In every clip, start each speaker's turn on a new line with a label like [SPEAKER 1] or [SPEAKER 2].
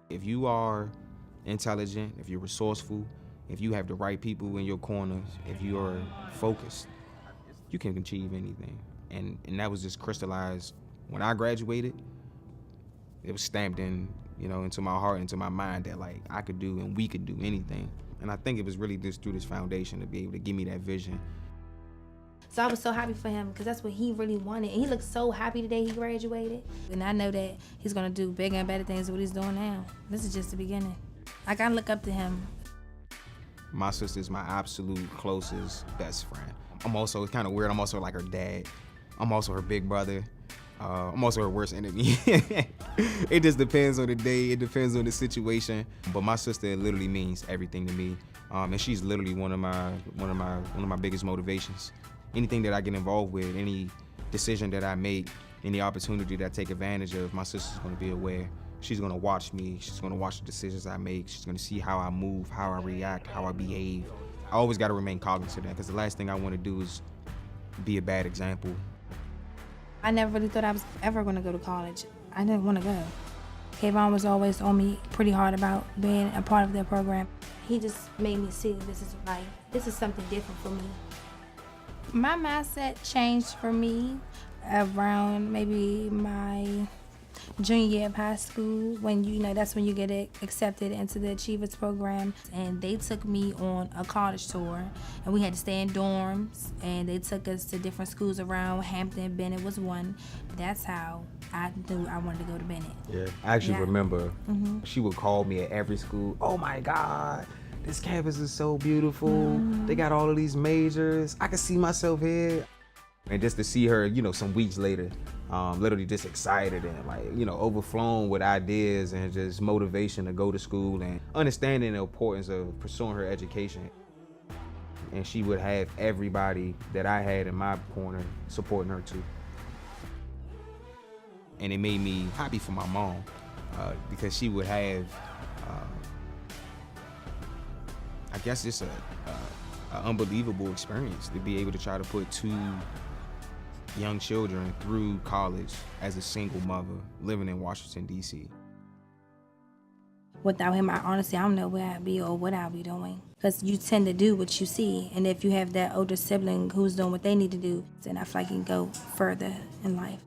[SPEAKER 1] If you are intelligent, if you're resourceful, if you have the right people in your corner, if you are focused, you can achieve anything. And that was just crystallized when I graduated. It was stamped in, into my heart, into my mind that like I could do and we could do anything. And I think it was really just through this foundation to be able to give me that vision.
[SPEAKER 2] So I was so happy for him because that's what he really wanted. And he looked so happy the day he graduated. And I know that he's gonna do bigger and better things than what he's doing now. This is just the beginning. I gotta look up to him.
[SPEAKER 1] My sister's my absolute closest best friend. It's kind of weird, I'm also like her dad. I'm also her big brother. I'm also her worst enemy. It just depends on the day, it depends on the situation. But my sister literally means everything to me. And she's literally one of my biggest motivations. Anything that I get involved with, any decision that I make, any opportunity that I take advantage of, my sister's gonna be aware. She's gonna watch me, she's gonna watch the decisions I make, she's gonna see how I move, how I react, how I behave. I always gotta remain cognizant of that, because the last thing I wanna do is be a bad example.
[SPEAKER 2] I never really thought I was ever gonna go to college. I didn't wanna go. Kayonna was always on me pretty hard about being a part of their program. He just made me see that this is something different for me. My mindset changed for me around maybe my junior year of high school, when that's when you get accepted into the Achievers program. And they took me on a college tour, and we had to stay in dorms, and they took us to different schools around. Hampton, Bennett was one. That's how I knew I wanted to go to Bennett.
[SPEAKER 1] Yeah, I actually remember she would call me at every school. Oh my God, this campus is so beautiful. They got all of these majors. I can see myself here. And just to see her, some weeks later, literally just excited and overflown with ideas and just motivation to go to school and understanding the importance of pursuing her education. And she would have everybody that I had in my corner supporting her too. And it made me happy for my mom because she would have, I guess it's an unbelievable experience to be able to try to put two young children through college as a single mother living in Washington, D.C.
[SPEAKER 2] Without him, I don't know where I'd be or what I'll be doing. Because you tend to do what you see. And if you have that older sibling who's doing what they need to do, then I feel like you can go further in life.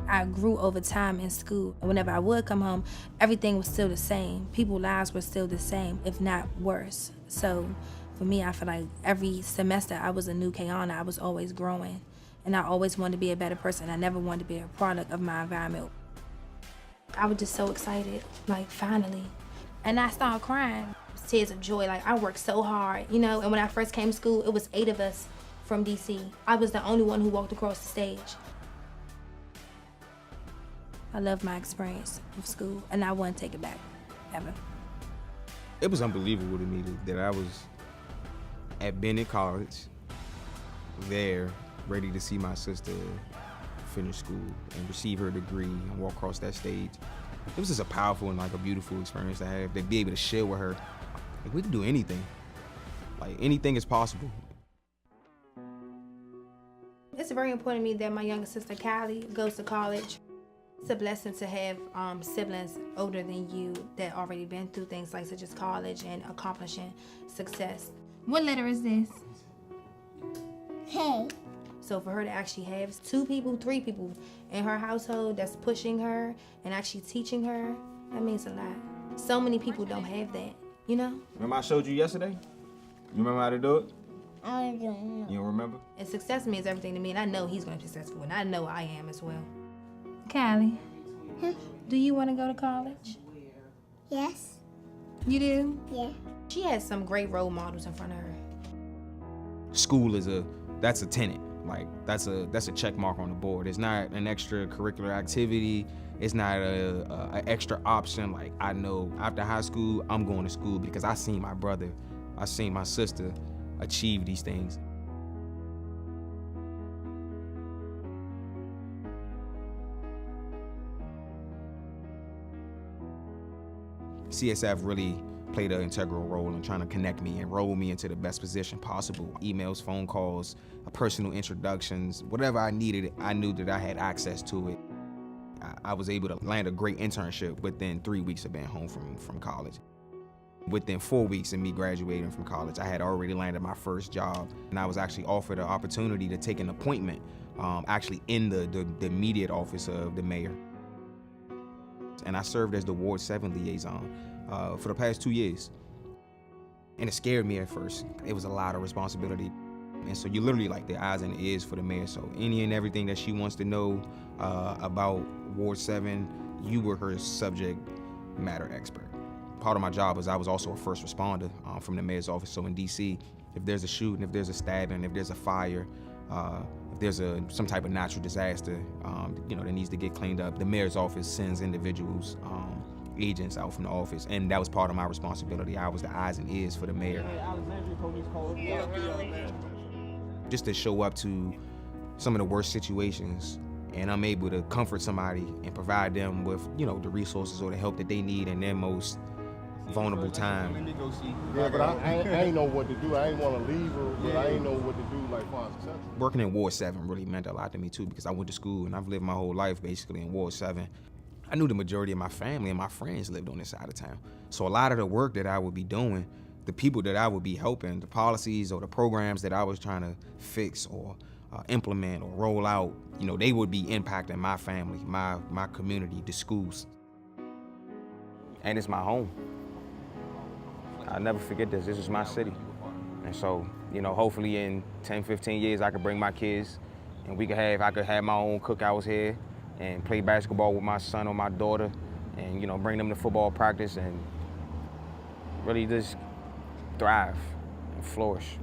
[SPEAKER 2] I grew over time in school. Whenever I would come home, everything was still the same. People's lives were still the same, if not worse. So for me, I feel like every semester I was a new Kayonna. I was always growing. And I always wanted to be a better person. I never wanted to be a product of my environment. I was just so excited, finally. And I started crying. Tears of joy, I worked so hard, And when I first came to school, it was 8 of us from DC. I was the only one who walked across the stage. I love my experience with school, and I wouldn't take it back, ever.
[SPEAKER 1] It was unbelievable to me that I was at Bennett College, there, ready to see my sister finish school and receive her degree and walk across that stage. It was just a powerful and a beautiful experience to have, to be able to share with her. We can do anything. Anything is possible.
[SPEAKER 2] It's very important to me that my younger sister, Callie, goes to college. It's a blessing to have siblings older than you that already been through things such as college and accomplishing success. What letter is this?
[SPEAKER 3] Hey.
[SPEAKER 2] So for her to actually have 2 people, 3 people in her household that's pushing her and actually teaching her, that means a lot. So many people don't have that,
[SPEAKER 1] Remember I showed you yesterday? You remember how to do it?
[SPEAKER 3] I don't know.
[SPEAKER 1] You don't remember?
[SPEAKER 2] And success means everything to me, and I know he's going to be successful, and I know I am as well. Callie, do you want to go to college?
[SPEAKER 3] Yes.
[SPEAKER 2] You do?
[SPEAKER 3] Yeah.
[SPEAKER 2] She has some great role models in front of her.
[SPEAKER 1] School that's a tenet. That's a check mark on the board. It's not an extracurricular activity. It's not an extra option. I know after high school, I'm going to school because I seen my brother, I seen my sister achieve these things. CSF really played an integral role in trying to connect me and roll me into the best position possible. Emails, phone calls, personal introductions, whatever I needed, I knew that I had access to it. I was able to land a great internship within 3 weeks of being home from college. Within 4 weeks of me graduating from college, I had already landed my first job, and I was actually offered an opportunity to take an appointment actually in the immediate office of the mayor. And I served as the Ward 7 liaison for the past 2 years. And it scared me at first. It was a lot of responsibility. And so you're literally like the eyes and the ears for the mayor. So any and everything that she wants to know about Ward 7, you were her subject matter expert. Part of my job was I was also a first responder from the mayor's office. So in DC, if there's a shooting, if there's a stabbing, if there's a fire, if there's some type of natural disaster, that needs to get cleaned up, the mayor's office sends individuals, agents out from the office, and that was part of my responsibility. I was the eyes and ears for the mayor. Just to show up to some of the worst situations, and I'm able to comfort somebody and provide them with, the resources or the help that they need in their most vulnerable time.
[SPEAKER 4] Yeah, but I ain't know what to do. I ain't want to leave her, but I ain't know what to do, like, find success.
[SPEAKER 1] Working in Ward 7 really meant a lot to me too, because I went to school and I've lived my whole life basically in Ward 7. I knew the majority of my family and my friends lived on this side of town. So a lot of the work that I would be doing, the people that I would be helping, the policies or the programs that I was trying to fix or implement or roll out, they would be impacting my family, my community, the schools. And it's my home. I'll never forget this. This is my city. And so, hopefully in 10, 15 years, I could bring my kids and I could have my own cookouts here and play basketball with my son or my daughter and, bring them to football practice and really just thrive and flourish.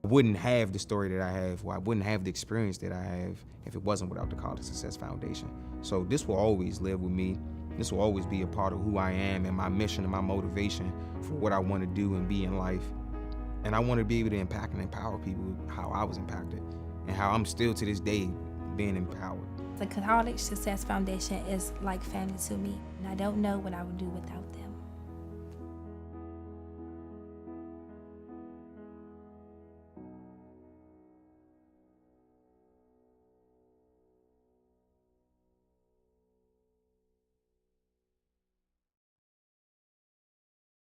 [SPEAKER 1] I wouldn't have the story that I have, or I wouldn't have the experience that I have if it wasn't without the College Success Foundation. So this will always live with me. This will always be a part of who I am and my mission and my motivation for what I want to do and be in life. And I want to be able to impact and empower people how I was impacted and how I'm still to this day being empowered.
[SPEAKER 2] The College Success Foundation is like family to me, and I don't know what I would do without them.